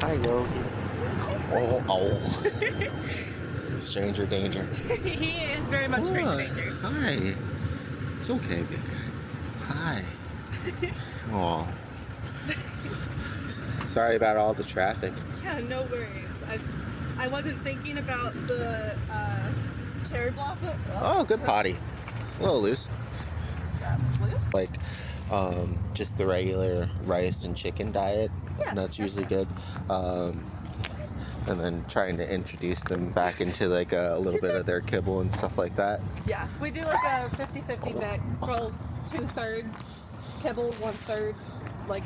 Hi, Yogie. Oh, oh. Stranger danger. He is very much stranger danger. Hi. It's okay, big guy. Hi. Oh. Sorry about all the traffic. Yeah, no worries. I wasn't thinking about the cherry blossom. Oh, good potty. A little loose. Loose? Like, just the regular rice and chicken diet. Yeah, That's usually good. And then trying to introduce them back into like a little bit of their kibble and stuff like that. Yeah, we do like a 50-50 mix. Well, 2/3 kibble, 1/3 like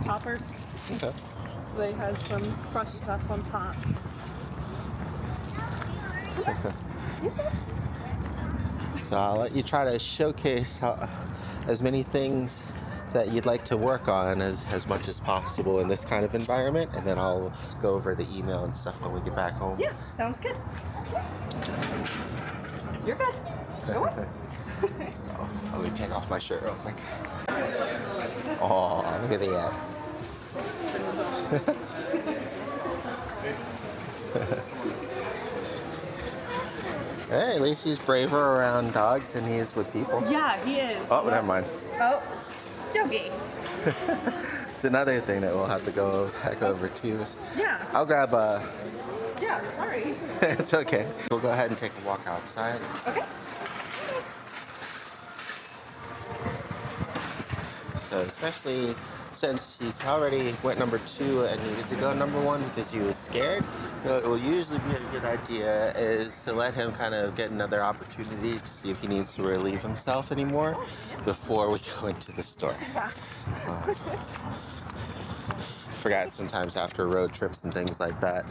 toppers. Okay. So they have some fresh stuff on top. So I'll let you try to showcase as many things that you'd like to work on as much as possible in this kind of environment, and then I'll go over the email and stuff when we get back home. Yeah, sounds good. You're good. Go on. Oh, let me take off my shirt real quick. Oh, look at that. Hey, at least he's braver around dogs than he is with people. Yeah, he is. Oh, never mind. Oh, Yogie. It's another thing that we'll have to go back over too. Yeah. I'll grab a... Yeah, sorry. It's okay. We'll go ahead and take a walk outside. Okay. So especially since he's already went number 2 and needed to go number 1 because he was scared, what will usually be a good idea is to let him kind of get another opportunity to see if he needs to relieve himself anymore before we go into the store. Yeah. Forgot sometimes after road trips and things like that.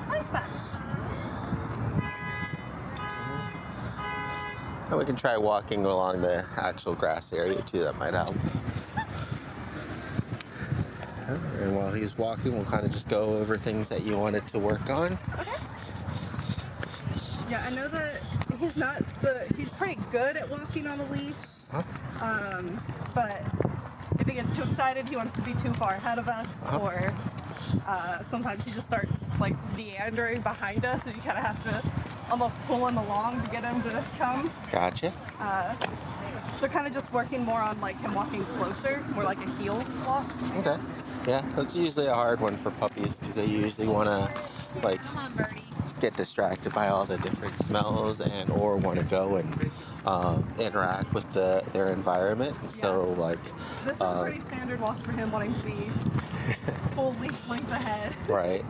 Nice spot. And we can try walking along the actual grass area too, that might help. And while he's walking, we'll kind of just go over things that you wanted to work on. Okay. Yeah, I know that he's pretty good at walking on a leash. Huh? But if he gets too excited, he wants to be too far ahead of us, or sometimes he just starts like meandering behind us, and you kind of have to almost pull him along to get him to come. Gotcha. So kind of just working more on like him walking closer, more like a heel walk. Okay. Yeah, that's usually a hard one for puppies because they usually want to like get distracted by all the different smells and or want to go and interact with their environment. And Yeah. so like This is a pretty standard walk for him, wanting to be full leash length ahead. right.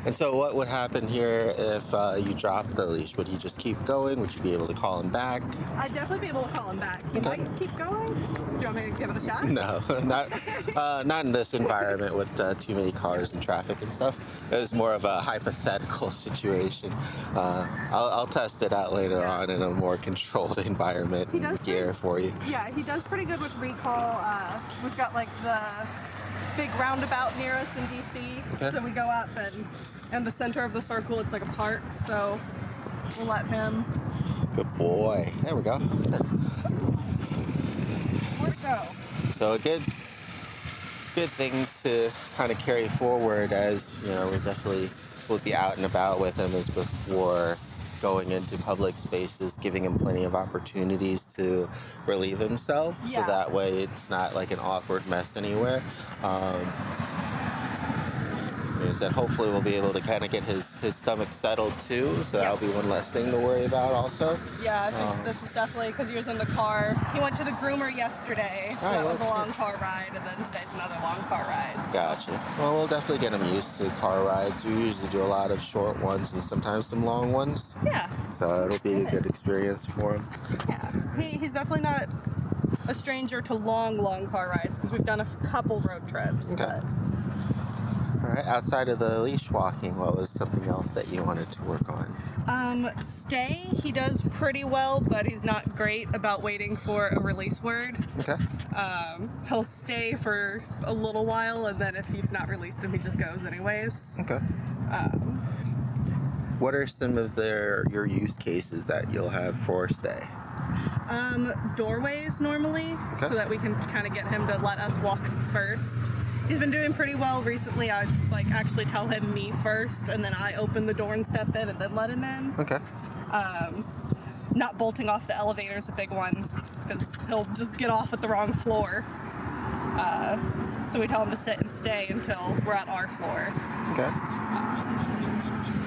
And so what would happen here if you dropped the leash? Would he just keep going? Would you be able to call him back? I'd definitely be able to call him back. He Okay. might keep going. Do you want me to give it a shot? No, not in this environment with too many cars and traffic and stuff. It was more of a hypothetical situation. I'll test it out later on in a more controlled environment and gear for you. Yeah, he does pretty good with recall. We've got like the big roundabout near us in DC, Okay. so we go up and in the center of the circle it's like a park, so we'll let him. Good boy. There we go. Let's go. So a good thing to kind of carry forward, as you know, we definitely will be out and about with him, is before going into public spaces, giving him plenty of opportunities to relieve himself. Yeah. So that way it's not like an awkward mess anywhere. Like I said, hopefully we'll be able to kind of get his stomach settled too, so that'll be one less thing to worry about also. Yeah, I think this is definitely because he was in the car. He went to the groomer yesterday, so that was a long car ride, and then today's another long car ride. So. Gotcha. Well, we'll definitely get him used to car rides. We usually do a lot of short ones and sometimes some long ones. Yeah. So it'll be a good experience for him. Yeah. He's definitely not a stranger to long car rides because we've done a couple road trips. Okay. But... All right. Outside of the leash walking, what was something else that you wanted to work on? Stay. He does pretty well, but he's not great about waiting for a release word. Okay. He'll stay for a little while, and then if you've not released him, he just goes anyways. Okay. What are some of your use cases that you'll have for stay? Doorways normally, Okay. so that we can kind of get him to let us walk first. He's been doing pretty well recently. I actually tell him me first, and then I open the door and step in, and then let him in. Okay. Not bolting off the elevator is a big one, because he'll just get off at the wrong floor. So we tell him to sit and stay until we're at our floor. Okay.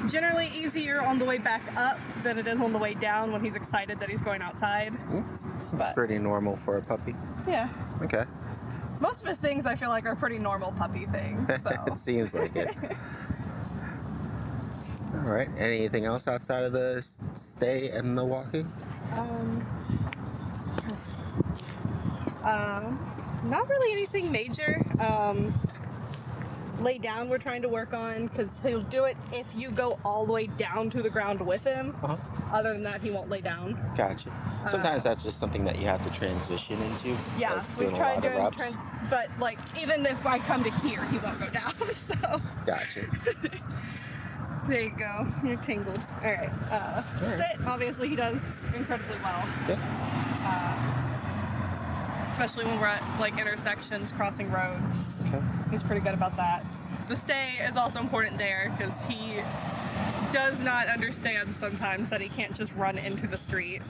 Generally easier on the way back up than it is on the way down when he's excited that he's going outside. It's But pretty normal for a puppy. yeah, Okay. most of his things I feel like are pretty normal puppy things. So. It seems like it. All right. Anything else outside of the stay and the walking? Not really anything major. Lay down we're trying to work on, because he'll do it if you go all the way down to the ground with him. Uh-huh. Other than that, he won't lay down. Gotcha. Sometimes that's just something that you have to transition into. Yeah, like we've doing a tried lot of doing reps. but like even if I come to here, he won't go down. So Gotcha. there you go. You're tingled. All right. Sit. Obviously, he does incredibly well. Yeah. Especially when we're at like intersections, crossing roads. Okay. He's pretty good about that. The stay is also important there, because he does not understand sometimes that he can't just run into the street.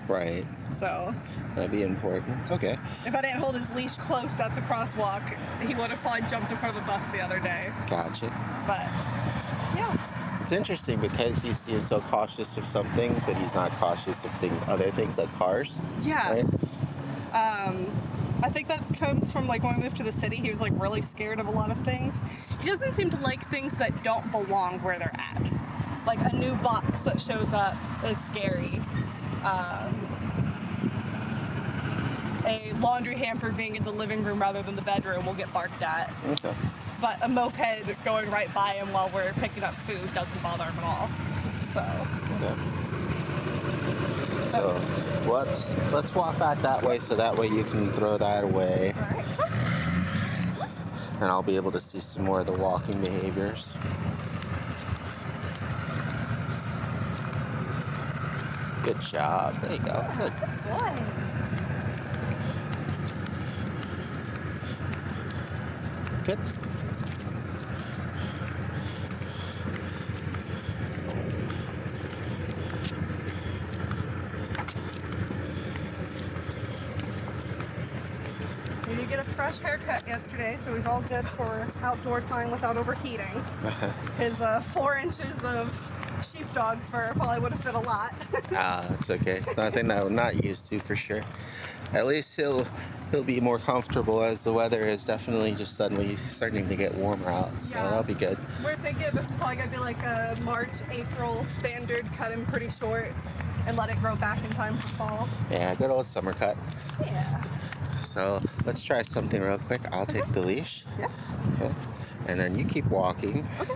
Right. So That'd be important. Okay. if I didn't hold his leash close at the crosswalk, he would have probably jumped in front of a bus the other day. Gotcha. But yeah. It's interesting because he's so cautious of some things, but he's not cautious of other things like cars. Yeah. Right? I think that comes from like when we moved to the city, he was like really scared of a lot of things. He doesn't seem to like things that don't belong where they're at. Like a new box that shows up is scary. A laundry hamper being in the living room rather than the bedroom will get barked at. Okay. But a moped going right by him while we're picking up food doesn't bother him at all. So. Okay. So let's walk back that way, so that way you can throw that away, All right. and I'll be able to see some more of the walking behaviors. Good job. There you go. Good. Boy. Good. We did get a fresh haircut yesterday, so he's all good for outdoor time without overheating. His 4 inches of sheepdog fur probably would have fit a lot. It's okay. Nothing that I'm not used to for sure. At least he'll be more comfortable, as the weather is definitely just suddenly starting to get warmer out. So Yeah. that'll be good. We're thinking this is probably gonna be like a March, April standard, cut him pretty short and let it grow back in time for fall. Yeah, good old summer cut. Yeah. So let's try something real quick. I'll take the leash. Yeah. Okay. And then you keep walking. Okay.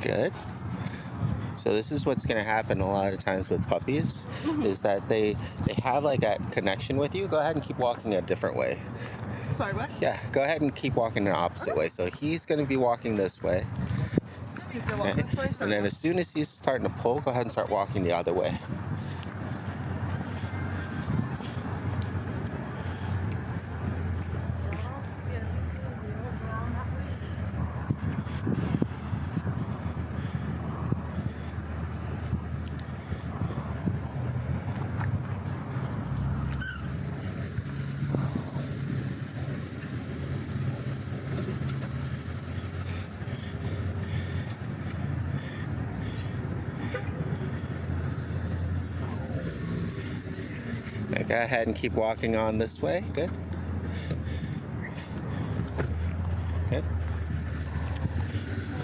Good. So this is what's going to happen a lot of times with puppies, is that they have like a connection with you. Go ahead and keep walking a different way. Sorry, what? Yeah, go ahead and keep walking the opposite way. So he's going to be walking this way. He's gonna walk this way, And then as soon as he's starting to pull, go ahead and start walking the other way. Now go ahead and keep walking on this way. Good. Good.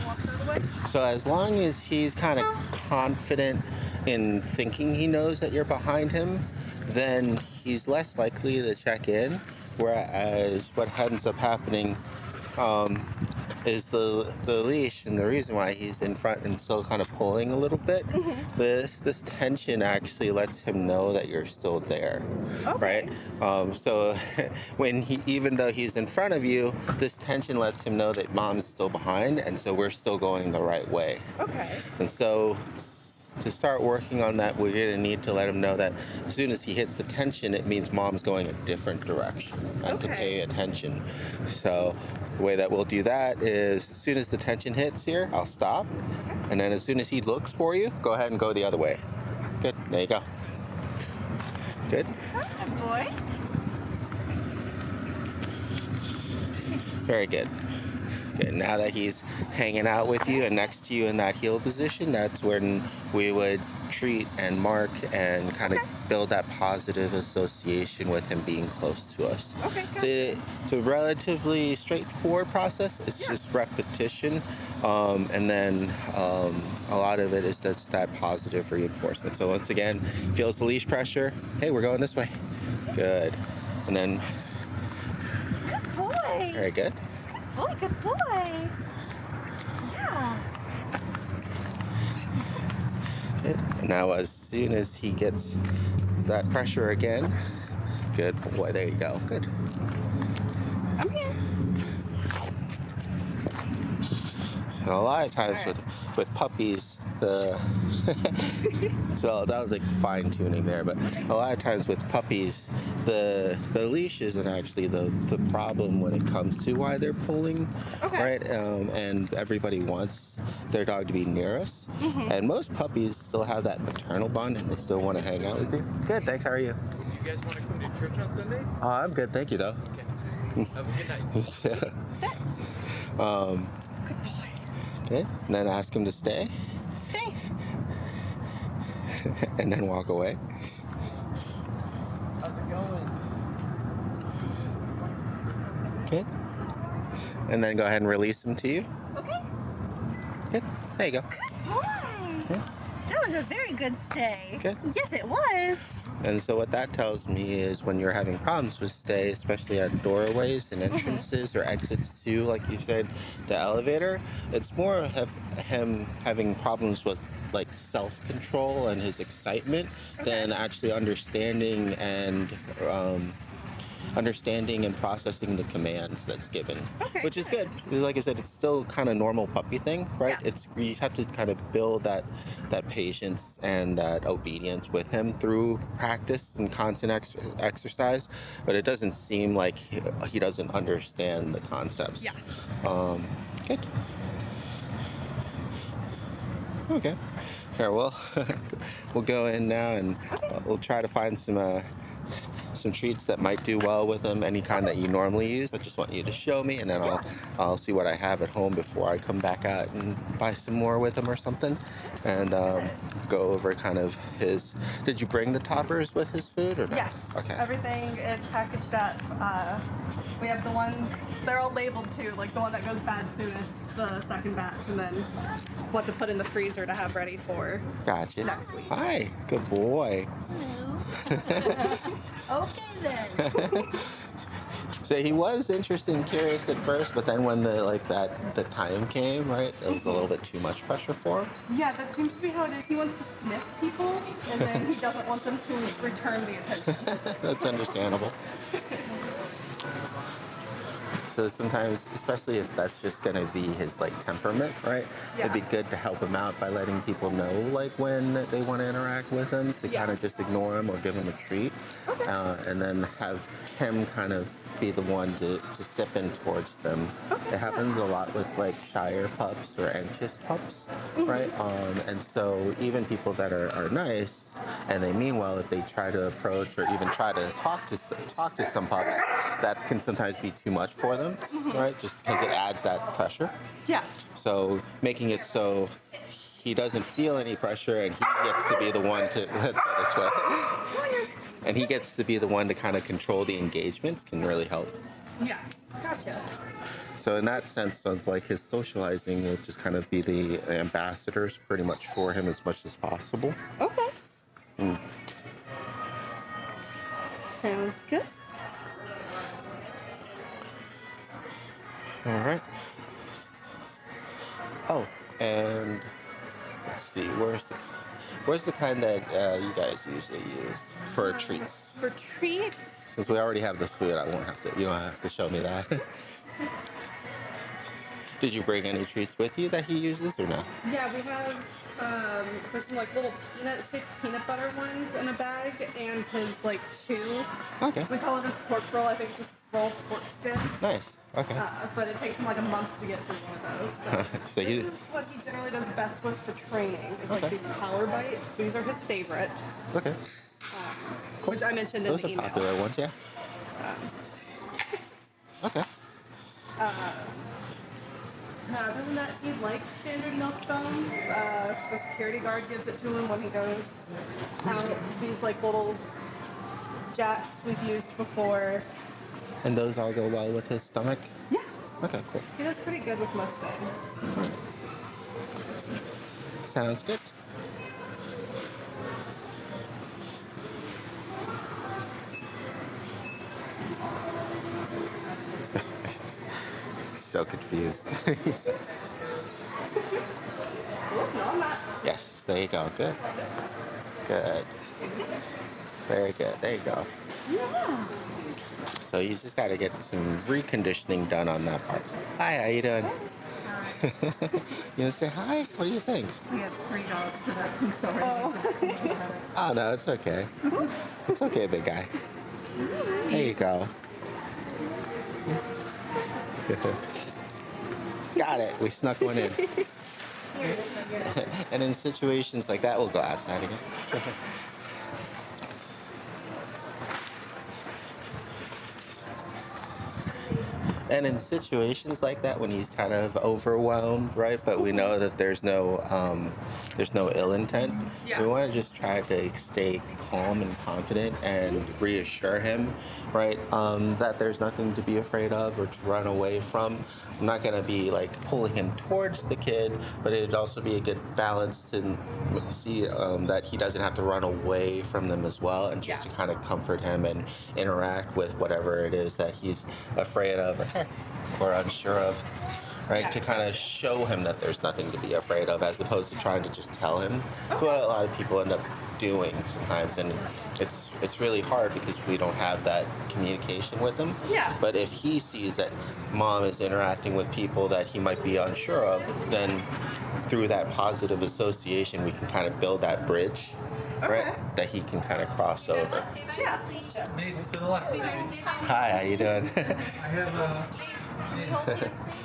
Walk the other way. So as long as he's kind of confident in thinking he knows that you're behind him, then he's less likely to check in. Whereas what ends up happening is the leash, and the reason why he's in front and still kind of pulling a little bit. This tension actually lets him know that you're still there, right? Okay. So when even though he's in front of you, this tension lets him know that mom's still behind, and so we're still going the right way. Okay. And so to start working on that, we're going to need to let him know that as soon as he hits the tension, it means mom's going a different direction and to Okay. pay attention. So the way that we'll do that is as soon as the tension hits here, I'll stop. And then as soon as he looks for you, go ahead and go the other way. Good. There you go. Good. Good boy. Very good. Good. Now that he's hanging out with you and next to you in that heel position, that's when we would treat and mark and kind of build that positive association with him being close to us. Okay, So good. it's a relatively straightforward process. It's just repetition, and then a lot of it is just that positive reinforcement. So once again, feels the leash pressure. Hey, we're going this way. Good. And then Good boy. very good. Boy, good boy. Yeah. Good. And now as soon as he gets that pressure again, good boy, there you go. Good. I'm here. And a lot of times All right. with puppies, the so that was like fine tuning there, but a lot of times with puppies, the leash isn't actually the problem when it comes to why they're pulling, Okay. right? And everybody wants their dog to be near us, and most puppies still have that maternal bond and they still want to hang out with you. Good, thanks. How are you? You guys want to come to church on Sunday? I'm good, thank you though. Have a good night. Yeah. Sit. Um, Good boy. okay, and then ask him to stay, Stay. and then walk away. How's it going? Okay. And then go ahead and release him to you. Okay. Good. There you go. Good boy. Yeah. That was a very good stay. Good. Yes, it was. And so what that tells me is when you're having problems with stay, especially at doorways and entrances or exits to, like you said, the elevator, it's more of him having problems with like self-control and his excitement than actually understanding and processing the commands that's given, Okay, which is good. good. Because like I said, it's still kind of normal puppy thing, right? Yeah. It's you have to kind of build that patience and that obedience with him through practice and constant exercise, but it doesn't seem like he doesn't understand the concepts. Yeah. Good. Okay. Here, we'll go in now and we'll try to find some treats that might do well with them, any kind that you normally use. I just want you to show me, and then I'll see what I have at home before I come back out and buy some more with him or something, and go over kind of his. Did you bring the toppers with his food or no? Yes. Okay. Everything is packaged up. We have the one, they're all labeled too, like the one that goes bad soonest, the second batch, and then what to put in the freezer to have ready for Gotcha. next week. Hi, good boy. Okay then. So he was interested and curious at first, but then when the time came, right, it was a little bit too much pressure for him. Yeah, that seems to be how it is. He wants to sniff people, and then he doesn't want them to return the attention. That's understandable. So sometimes, especially if that's just going to be his like temperament, right? Yeah. It'd be good to help him out by letting people know like when they want to interact with him, to Yeah. kind of just ignore him or give him a treat, Okay. and then have him kind of be the one to step in towards them. Okay, It happens a lot with like shyer pups or anxious pups, right? And so even people that are nice and they mean well, if they try to approach or even try to talk to some pups, that can sometimes be too much for them, right? Just because it adds that pressure. Yeah. So making it so he doesn't feel any pressure and he gets to be the one to let's go this way. And he gets to be the one to kind of control the engagements can really help. Yeah. Gotcha. So in that sense, of like his socializing will just kind of be the ambassadors pretty much for him as much as possible. Okay. Mm. Sounds good. All right. Oh, and let's see, where's the kind that you guys usually use for treats? For treats, Since we already have the food, you don't have to show me that. Did you bring any treats with you that he uses or no? yeah, we have there's some like little shaped peanut butter ones in a bag, and his like chew. Okay. We call it his pork roll. I think just rolled pork skin. Nice. Okay. But it takes him like a month to get through one of those. So, So this is what he generally does best with for training. Is like Okay. these power bites. These are his favorite, Okay. which I mentioned in Those the are email. popular ones, yeah. Okay. Other than that, he likes standard milk bones. The security guard gives it to him when he goes out. These like little jacks we've used before. And those all go well with his stomach? Yeah. Okay, cool. He does pretty good with most things. Sounds good. So confused. Oh, no, I'm not. Yes, there you go. Good. Good. Very good. There you go. Yeah. So you just got to get some reconditioning done on that part. Hi, how you doing? You want to say hi? What do you think? We have 3 dogs, so that's, I'm sorry. Oh. Oh, no, it's okay. It's okay, big guy. There you go. Got it. We snuck one in. And in situations like that, we'll go outside again. And in situations like that, when he's kind of overwhelmed, right? But we know that there's no ill intent. Yeah. We want to just try to stay calm and confident and reassure him, right? That there's nothing to be afraid of or to run away from. I'm not gonna be like pulling him towards the kid, but it'd also be a good balance to see that he doesn't have to run away from them as well, and just Yeah. to kind of comfort him and interact with whatever it is that he's afraid of or unsure of, right? Yeah. To kind of show him that there's nothing to be afraid of, as opposed to trying to just tell him. That's what a lot of people end up doing sometimes, and it's really hard because we don't have that communication with him. Yeah. But if he sees that mom is interacting with people that he might be unsure of, then through that positive association, we can kind of build that bridge, Okay. right? That he can kind of cross over. Yeah. Mason to the left. Hi, how you doing? I have a.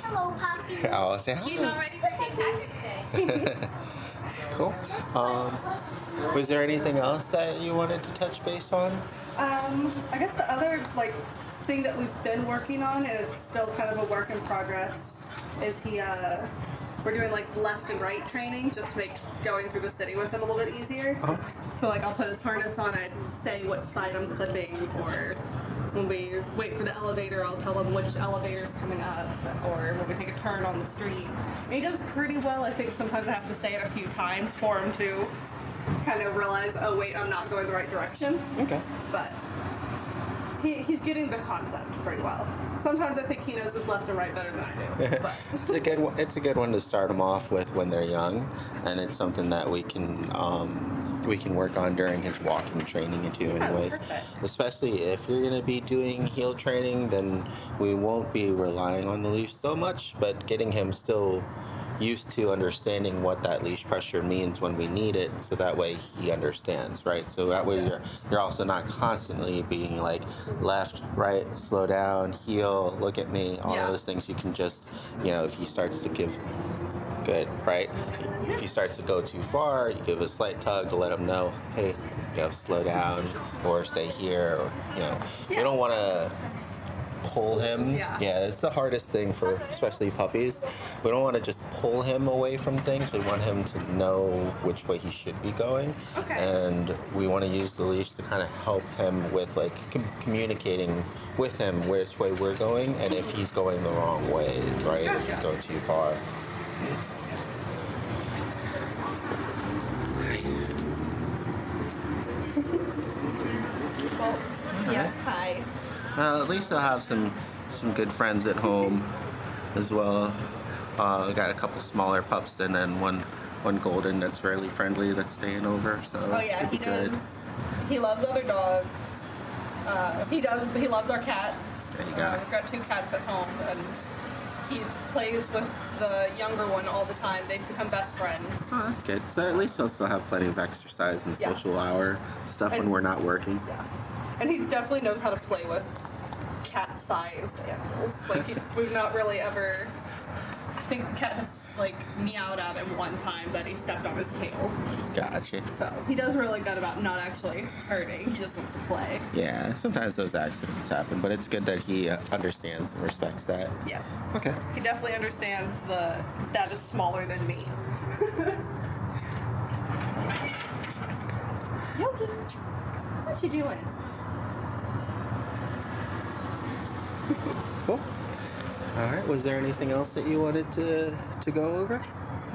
Hello, Poppy. I'll say hi. He's all ready for St. Patrick's Day. Cool. Was there anything else that you wanted to touch base on? I guess the other like thing that we've been working on, and it's still kind of a work in progress, is we're doing like left and right training just to make going through the city with him a little bit easier. Uh-huh. So like I'll put his harness on, I'd say what side I'm clipping, or when we wait for the elevator, I'll tell him which elevator's coming up, or when we take a turn on the street. And he does pretty well. I think sometimes I have to say it a few times for him to kind of realize, oh wait, I'm not going the right direction. Okay. But he's getting the concept pretty well. Sometimes I think he knows his left and right better than I do. But It's a good one to start them off with when they're young, and it's something that we can work on during his walking training too, anyways. perfect. Especially if you're gonna be doing heel training, then we won't be relying on the leash so much, but getting him still used to understanding what that leash pressure means when we need it, so that way he understands, right? So that way you're also not constantly being like left, right, slow down, heel, look at me, all Yeah. those things. You can just, if he starts to give good, right? If he starts to go too far, you give a slight tug to let him know, hey, slow down or stay here, or we Yeah. don't want to pull him. Yeah. It's the hardest thing for especially puppies. We don't want to just pull him away from things. We want him to know which way he should be going. Okay. And we want to use the leash to kind of help him with like communicating with him which way we're going, and if he's going the wrong way, right? If he's Gotcha. going too far. well, yes, hi. At least I'll have some good friends at home as well. I got a couple smaller pups and then one golden that's fairly friendly that's staying over. So Oh yeah, should be he good. does. He loves other dogs. He loves our cats. There you go. We've got 2 cats at home, and he plays with the younger one all the time. They've become best friends. Oh, that's good. So at least he'll still have plenty of exercise and Yeah. social hour stuff when And- we're not working. Yeah, and he definitely knows how to play with cat-sized animals. Like we've not really ever. I think the cat has like meowed at him one time that he stepped on his tail. Gotcha. So he does really good about not actually hurting. He just wants to play. Yeah, sometimes those accidents happen, but it's good that he understands and respects that. Yeah. Okay. He definitely understands that is smaller than me. Yogi, what you doing? Cool. All right. Was there anything else that you wanted to go over?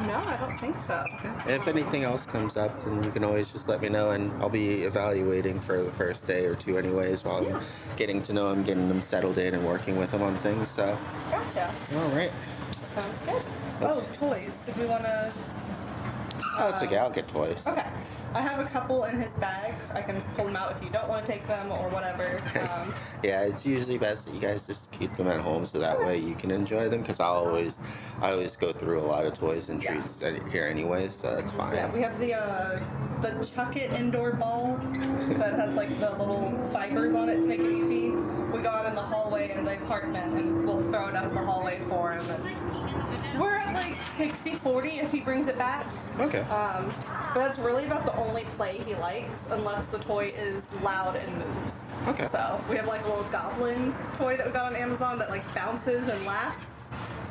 No, I don't think so. If anything else comes up, then you can always just let me know, and I'll be evaluating for the first day or two, anyways, while I'm getting to know him, getting him settled in, and working with him on things. So, Gotcha. all right. Sounds good. Let's- Oh, toys. Did we want to? Oh, it's okay. I'll get toys. Okay. I have a couple in his bag. I can pull them out if you don't want to take them or whatever. Yeah, it's usually best that you guys just keep them at home so that way you can enjoy them. Because I always go through a lot of toys and Yeah. treats here anyways, so that's fine. Yeah, we have the Chuck It indoor ball that has like the little fibers on it to make it easy. We go out in the hallway in the apartment and we'll throw it up the hallway for him. And we're at like 60-40 if he brings it back. Okay. But that's really about the only play he likes, unless the toy is loud and moves. Okay. So we have like a little goblin toy that we got on Amazon that like bounces and laughs,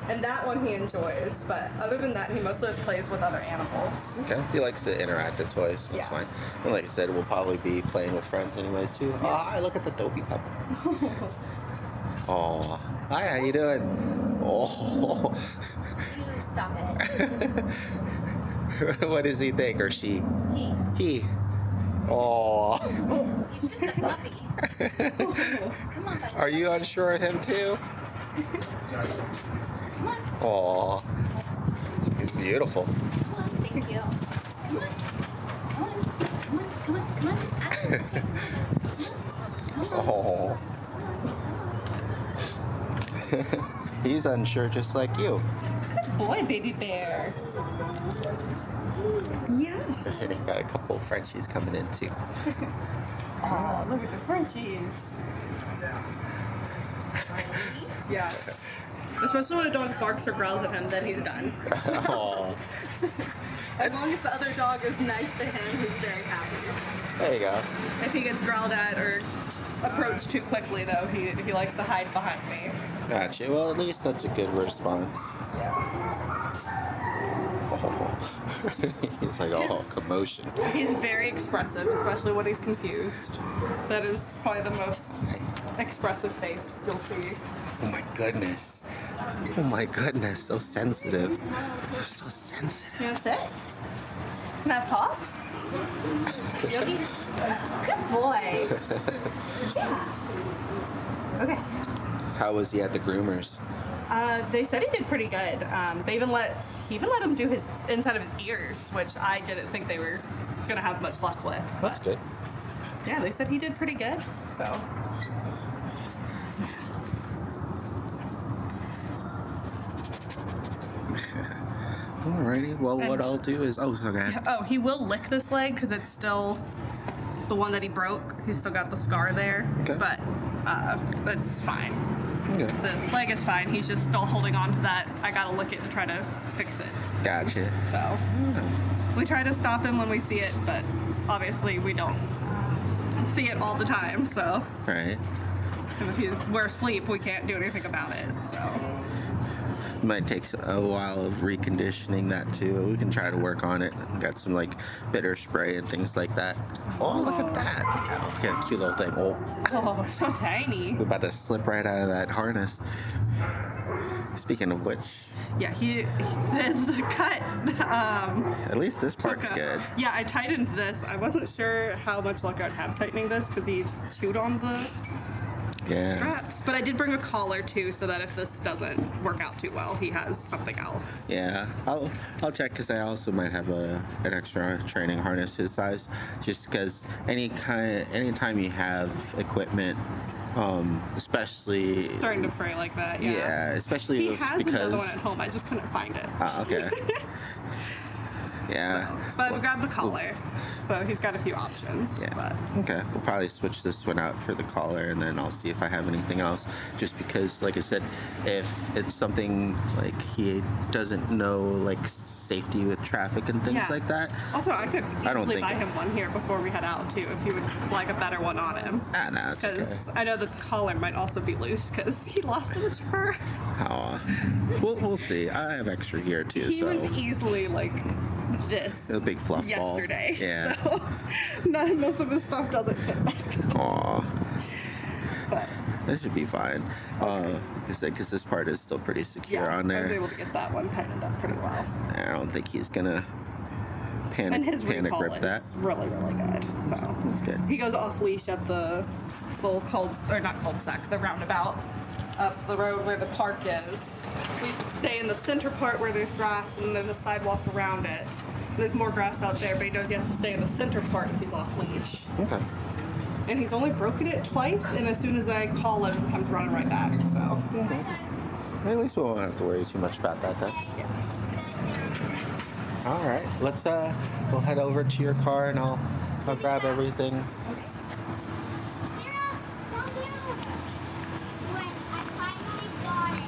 and that one he enjoys. But other than that, he mostly just plays with other animals. Okay. He likes the interactive toys. That's Yeah. fine. And like I said, we'll probably be playing with friends anyways too. Oh, hi, look at the dopey pup. Oh, hi. How you doing? Oh. You stop it. What does he think, or she? He. He. Oh. He's just a puppy. Come on, buddy. Are you unsure of him too? Come on. Oh. He's beautiful. Come on. Thank you. Come on. Come on. Come on. Come on. Come on. Absolutely. Come on. Oh. He's unsure just like you. Good boy, baby bear. Yeah. Got a couple of Frenchies coming in too. Oh, look at the Frenchies. Yeah. Especially when a dog barks or growls at him, then he's done. Oh. As long as the other dog is nice to him, he's very happy. There you go. If he gets growled at or approached too quickly, though, he likes to hide behind me. Gotcha. Well, at least that's a good response. Oh. He's like, oh, commotion. He's very expressive, especially when he's confused. That is probably the most expressive face you'll see. Oh my goodness. Oh my goodness. So sensitive. So sensitive. You wanna sit? Can I have pop? Yogi? Good boy. Yeah. Okay. How was he at the groomers? They said he did pretty good. He even let him do his inside of his ears, which I didn't think they were gonna have much luck with. That's but good. Yeah, they said he did pretty good. So. Alrighty. Well, what And- I'll do is, oh, okay. Oh, he will lick this leg because it's still the one that he broke. He's still got the scar there, Okay. but it's fine. Okay. The leg is fine. He's just still holding on to that. I gotta lick it to try to fix it. Gotcha. So we try to stop him when we see it, but obviously we don't see it all the time. So Right. if we're asleep, we can't do anything about it. So Might take a while of reconditioning that too. We can try to work on it. Got some like bitter spray and things like that. Oh, look at that. Oh, look at a cute little thing. Oh, so tiny. we're about to slip right out of that harness. Speaking of which, Yeah, his cut. at least this part's took a- good. Yeah, I tightened this. I wasn't sure how much luck I'd have tightening this because he chewed on Yeah. straps. But I did bring a collar too, so that if this doesn't work out too well, he has something else. Yeah, I'll check because I also might have an extra training harness his size, just because anytime you have equipment, especially Starting to fray like that, yeah. yeah, especially He if- has because another one at home. I just couldn't find it. okay. Yeah. So, but we Well, grabbed the collar, so he's got a few options. Yeah. But Okay. We'll probably switch this one out for the collar, and then I'll see if I have anything else. Just because, like I said, if it's something like he doesn't know, like safety with traffic and things Yeah. like that. also, I could I don't easily think buy it- him one here before we head out too, if he would like a better one on him. No, it's okay. Because I know that the collar might also be loose because he lost so much fur. Oh, we'll see. I have extra here too, He so was easily like this a big fluff ball. yesterday. Yeah. So most of his stuff doesn't fit back. Aw, But that should be fine. Because this part is still pretty secure yeah, on I was there. able to get that one tightened up pretty well. I don't think he's gonna And his panic recall rip is that. really, really good. So That's good. he goes off leash at the little not cul-de-sac, the roundabout up the road where the park is. We stay in the center part where there's grass and there's a sidewalk around it. There's more grass out there, but he knows he has to stay in the center part if he's off leash. Okay. And he's only broken it twice, and as soon as I call him, he comes running right back. So At least we won't have to worry too much about that then. yeah. All right, let's we'll head over to your car and I'll grab everything. Sarah, calm down. When I finally got it.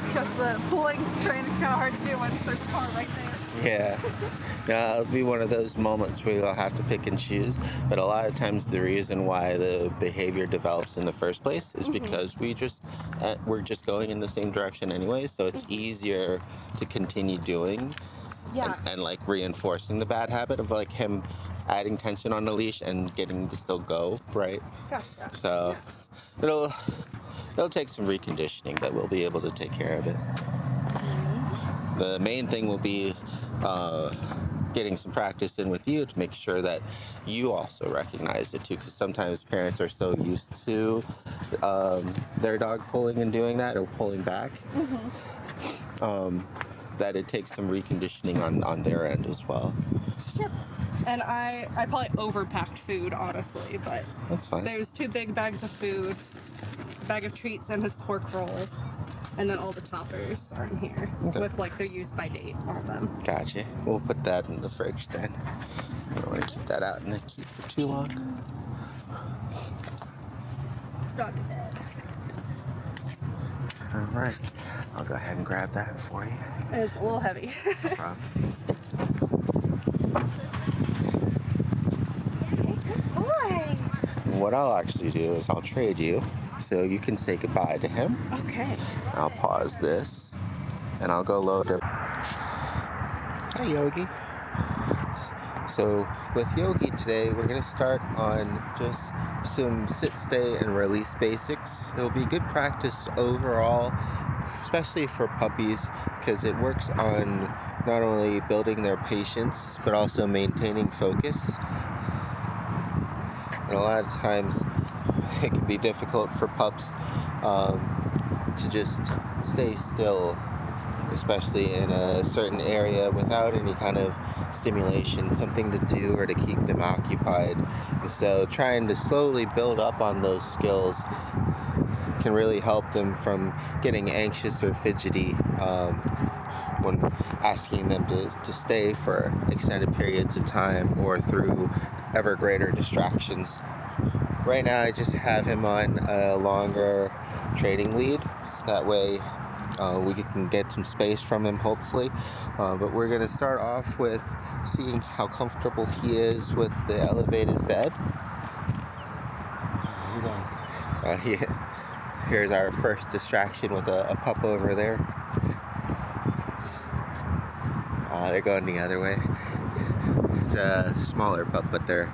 Because the pulling train is kind of hard to do when there's a car right there. Yeah. Yeah, it'll be one of those moments where you'll have to pick and choose. But a lot of times the reason why the behavior develops in the first place is because we're just going in the same direction anyway, so it's easier to continue doing Yeah. and like reinforcing the bad habit of like him adding tension on the leash and getting to still go, right? Gotcha. So it'll take some reconditioning, but we'll be able to take care of it. The main thing will be getting some practice in with you to make sure that you also recognize it too, because sometimes parents are so used to their dog pulling and doing that or pulling back that it takes some reconditioning on their end as well. Yep. And I probably overpacked food, honestly, but That's fine. there's 2 big bags of food, a bag of treats, and his pork roll, and then all the toppers are in here Okay. with like their use by date on them. Gotcha. We'll put that in the fridge then. I don't want to keep that out in the keep for too long. Got to bed. All right. I'll go ahead and grab that for you. And it's a little heavy. No problem. Good boy. What I'll actually do is I'll trade you so you can say goodbye to him. Okay. I'll pause this and I'll go load it. Hi, Yogi. So with Yogi today, we're going to start on just some sit, stay, and release basics. It'll be good practice overall, especially for puppies, because it works on not only building their patience, but also maintaining focus. And a lot of times it can be difficult for pups to just stay still, especially in a certain area without any kind of stimulation, something to do or to keep them occupied. And so trying to slowly build up on those skills can really help them from getting anxious or fidgety when asking them to stay for extended periods of time or through ever greater distractions. Right now I just have him on a longer training lead, so that way we can get some space from him hopefully. But we're going to start off with seeing how comfortable he is with the elevated bed. Here's our first distraction with a pup over there. They're going the other way. It's a smaller pup, but they're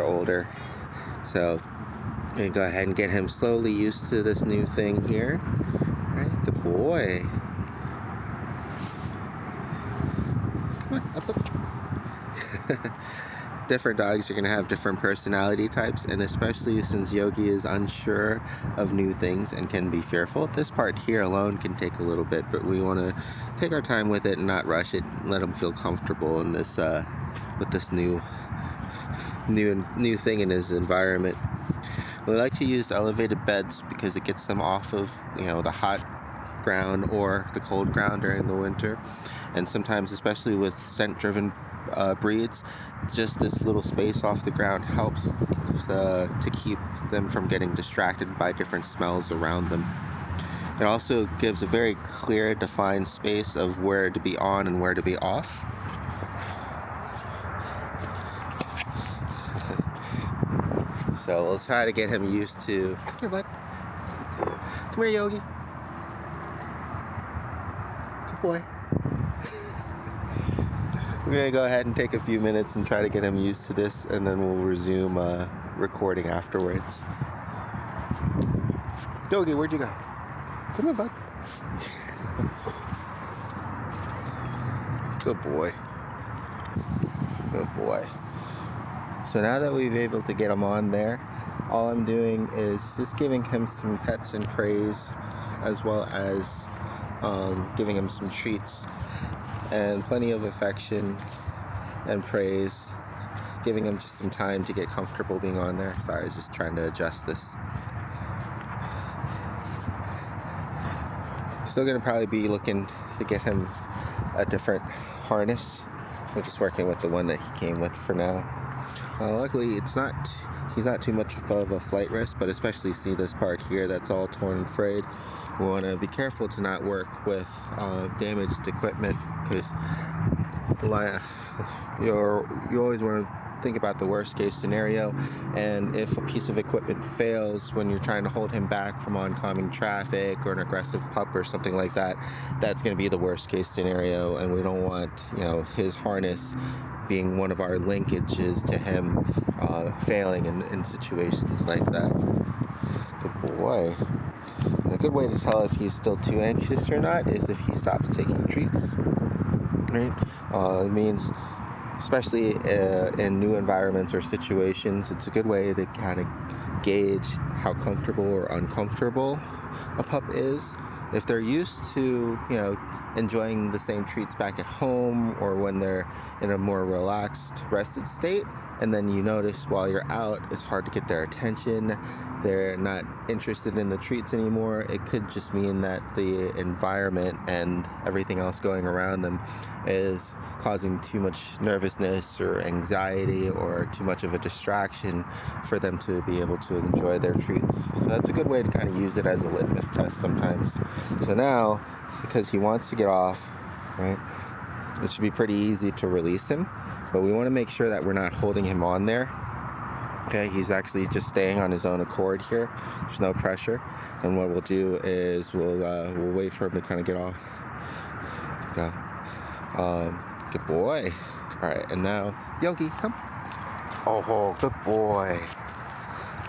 older. So I'm gonna go ahead and get him slowly used to this new thing here. All right, good boy. Come on, up. different dogs are going to have different personality types, and especially since Yogi is unsure of new things and can be fearful, this part here alone can take a little bit, but we want to take our time with it and not rush it, and let him feel comfortable in this with this new thing in his environment. We like to use elevated beds because it gets them off of, you know, the hot ground or the cold ground during the winter, and sometimes, especially with scent-driven breeds, just this little space off the ground helps to keep them from getting distracted by different smells around them. It also gives a very clear, defined space of where to be on and where to be off. So we'll try to get him used to... Come here, bud. Come here, Yogi. Good boy. We're going to go ahead and take a few minutes and try to get him used to this, and then we'll resume recording afterwards. Yogi, where'd you go? Come here, bud. Good boy. Good boy. So now that we've been able to get him on there, all I'm doing is just giving him some pets and praise, as well as giving him some treats and plenty of affection and praise, giving him just some time to get comfortable being on there. Sorry, I was just trying to adjust this. Still gonna probably be looking to get him a different harness. I'm just working with the one that he came with for now. Luckily, he's not too much of a flight risk, but especially see this part here that's all torn and frayed. We want to be careful to not work with damaged equipment, because you always want to think about the worst case scenario, and if a piece of equipment fails when you're trying to hold him back from oncoming traffic or an aggressive pup or something like that, that's going to be the worst case scenario, and we don't want, you know, his harness being one of our linkages to him failing in situations like that. Good boy. And a good way to tell if he's still too anxious or not is if he stops taking treats. Right? It means, especially in new environments or situations, it's a good way to kind of gauge how comfortable or uncomfortable a pup is. If they're used to, you know, enjoying the same treats back at home, or when they're in a more relaxed, rested state, and then you notice while you're out it's hard to get their attention, they're not interested in the treats anymore, it could just mean that the environment and everything else going around them is causing too much nervousness or anxiety, or too much of a distraction for them to be able to enjoy their treats. So that's a good way to kind of use it as a litmus test sometimes. So now, because he wants to get off, right, it should be pretty easy to release him, but we want to make sure that we're not holding him on there. Okay, he's actually just staying on his own accord here. There's no pressure, and what we'll do is we'll wait for him to kind of get off. Go. Good boy. All right, and now Yogi, come. Oh, good boy.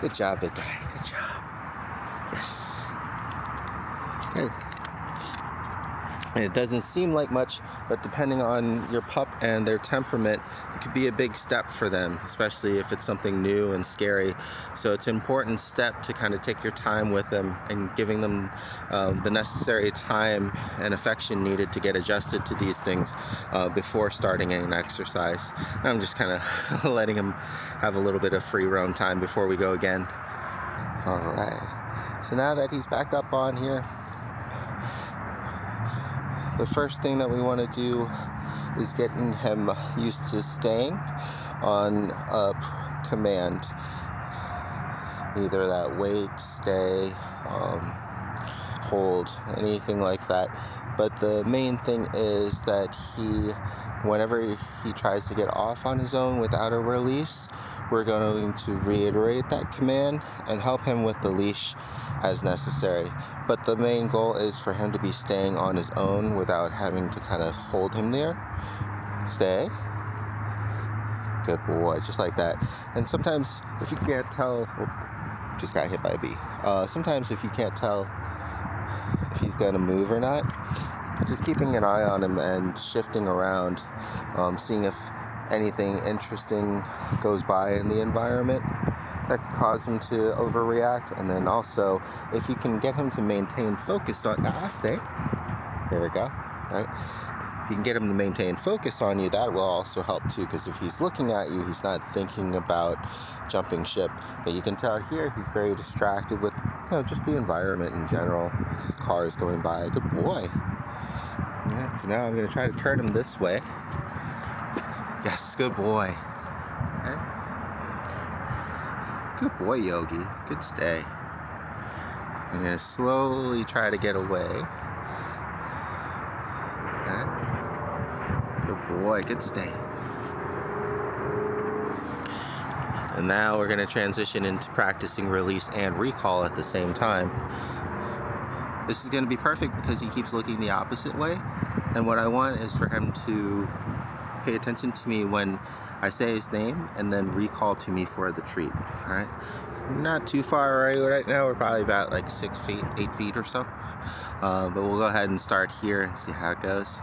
Good job, big guy. Good job. Yes. Good. And it doesn't seem like much, but depending on your pup and their temperament, it could be a big step for them, especially if it's something new and scary. So it's an important step to kind of take your time with them and giving them the necessary time and affection needed to get adjusted to these things before starting an exercise. And I'm just kind of letting him have a little bit of free roam time before we go again. All right. So now that he's back up on here, the first thing that we want to do is getting him used to staying on a command. Either that wait, stay, hold, anything like that. But the main thing is that whenever he tries to get off on his own without a release, we're going to reiterate that command and help him with the leash as necessary. But the main goal is for him to be staying on his own without having to kind of hold him there. Stay. Good boy, just like that. And sometimes if you can't tell, just got hit by a bee. Sometimes if you can't tell if he's gonna move or not, just keeping an eye on him and shifting around, seeing if anything interesting goes by in the environment that could cause him to overreact. And then also, if you can get him to maintain focus on, stay. There we go. Right. If you can get him to maintain focus on you, that will also help too, because if he's looking at you, he's not thinking about jumping ship. But you can tell here he's very distracted with, just the environment in general. Just cars going by. Good boy. Yeah, so now I'm going to try to turn him this way. Yes, good boy. Okay. Good boy, Yogi. Good stay. I'm going to slowly try to get away. Okay. Good boy, good stay. And now we're going to transition into practicing release and recall at the same time. This is going to be perfect because he keeps looking the opposite way. And what I want is for him to pay attention to me when I say his name and then recall to me for the treat. All right? Not too far away right now. We're probably about like 6 feet, 8 feet or so. But we'll go ahead and start here and see how it goes.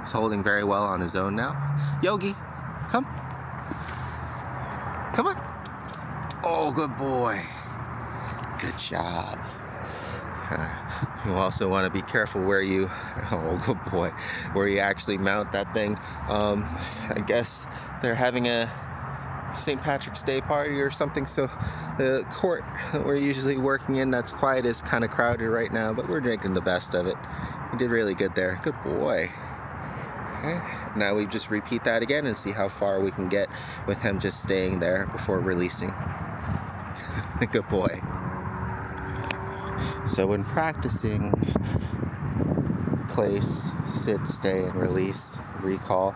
He's holding very well on his own now. Yogi, come. Come on. Oh, good boy. Good job. You also want to be careful where you, oh good boy, where you actually mount that thing. I guess they're having a St. Patrick's Day party or something, so the court that we're usually working in that's quiet is kind of crowded right now, but we're making the best of it. You did really good there. Good boy. Okay. Now we just repeat that again and see how far we can get with him just staying there before releasing. Good boy. So when practicing place, sit, stay, and release, recall,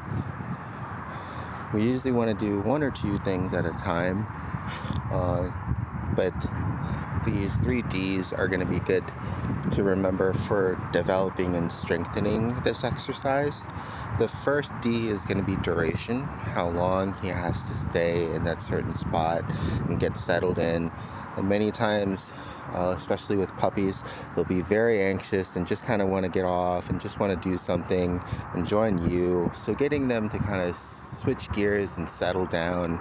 we usually want to do 1 or 2 things at a time, but these 3 Ds are going to be good to remember for developing and strengthening this exercise. The first D is going to be duration, how long he has to stay in that certain spot and get settled in. And many times, especially with puppies, they'll be very anxious and just kind of want to get off and just want to do something and join you. So getting them to kind of switch gears and settle down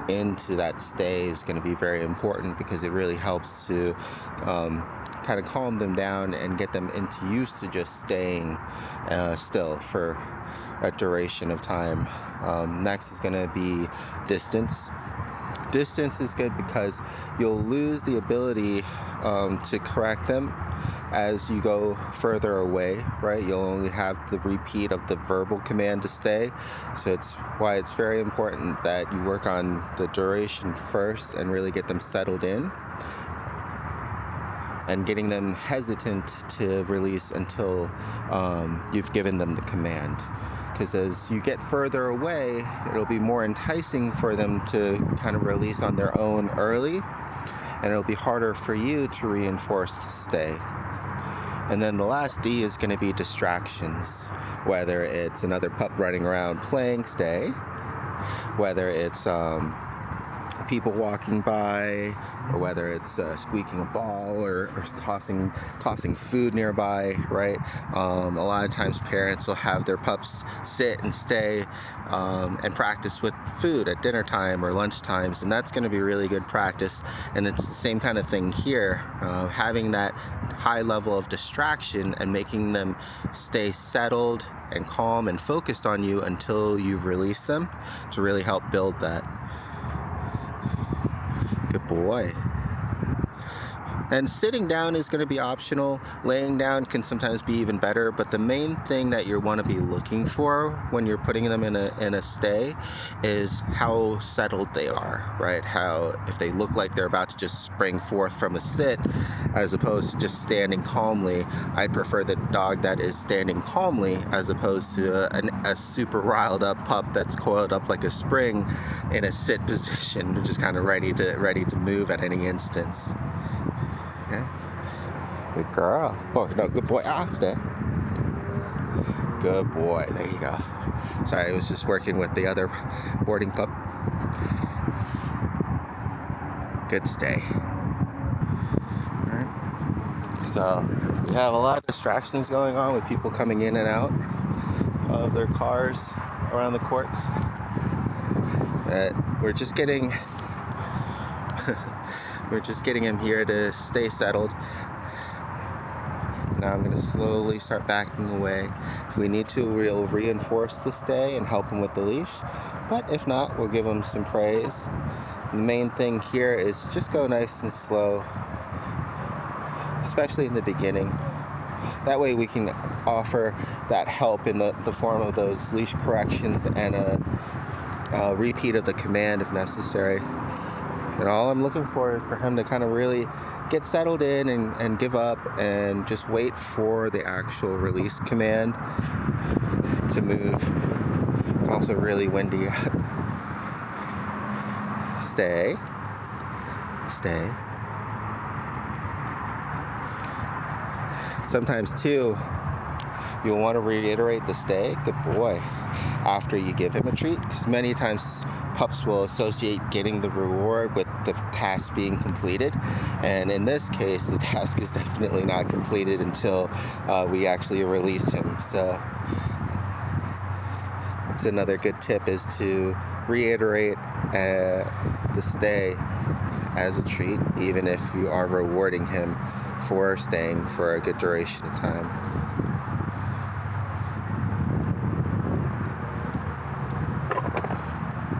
into that stay is going to be very important, because it really helps to kind of calm them down and get them into used to just staying still for a duration of time. Next is going to be distance. Distance is good because you'll lose the ability to correct them as you go further away, right? You'll only have the repeat of the verbal command to stay. So it's why it's very important that you work on the duration first and really get them settled in, and getting them hesitant to release until you've given them the command. Because as you get further away, it'll be more enticing for them to kind of release on their own early, and it'll be harder for you to reinforce the stay. And then the last D is going to be distractions, whether it's another pup running around playing stay, whether it's people walking by, or whether it's squeaking a ball or tossing food nearby, right? A lot of times parents will have their pups sit and stay and practice with food at dinner time or lunch times, and that's going to be really good practice. And it's the same kind of thing here, having that high level of distraction and making them stay settled and calm and focused on you until you've released them, to really help build that. Good boy. And sitting down is going to be optional. Laying down can sometimes be even better, but the main thing that you want to be looking for when you're putting them in a stay is how settled they are, right? How, if they look like they're about to just spring forth from a sit as opposed to just standing calmly, I'd prefer the dog that is standing calmly as opposed to a super riled up pup that's coiled up like a spring in a sit position, just kind of ready to move at any instance. Okay. Good girl. Oh, no, good boy. Stay. Good boy. There you go. Sorry, I was just working with the other boarding pup. Good stay. Alright. So, we have a lot of distractions going on with people coming in and out of their cars around the courts. We're just getting him here to stay settled. Now I'm going to slowly start backing away. If we need to, we'll reinforce the stay and help him with the leash. But if not, we'll give him some praise. The main thing here is just go nice and slow, especially in the beginning. That way we can offer that help in the form of those leash corrections and a repeat of the command if necessary. And all I'm looking for is for him to kind of really get settled in and give up and just wait for the actual release command to move. It's also really windy out. Stay. Stay. Sometimes too, you'll want to reiterate the stay, good boy, after you give him a treat, because many times pups will associate getting the reward with the task being completed, and in this case the task is definitely not completed until we actually release him. So that's another good tip, is to reiterate the stay as a treat, even if you are rewarding him for staying for a good duration of time.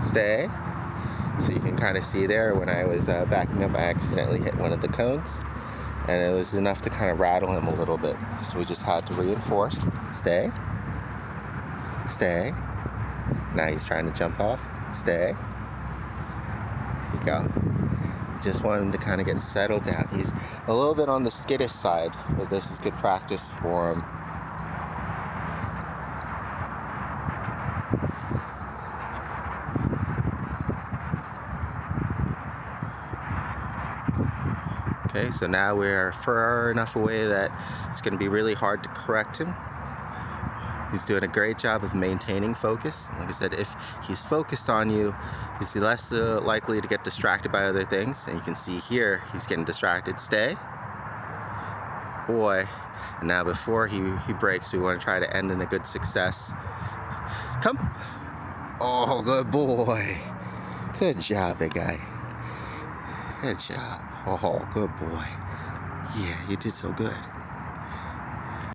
Stay. So you can kind of see there, when I was backing up, I accidentally hit one of the cones, and it was enough to kind of rattle him a little bit. So we just had to reinforce. Stay. Stay. Now he's trying to jump off. Stay. There you go. Just want him to kind of get settled down. He's a little bit on the skittish side, but this is good practice for him. Okay, so now we're far enough away that it's going to be really hard to correct him. He's doing a great job of maintaining focus. Like I said, if he's focused on you, he's less likely to get distracted by other things. And you can see here, he's getting distracted. Stay. Boy. And now before he breaks, we want to try to end in a good success. Come. Oh, good boy. Good job, big guy. Good job. Oh, good boy. Yeah, you did so good.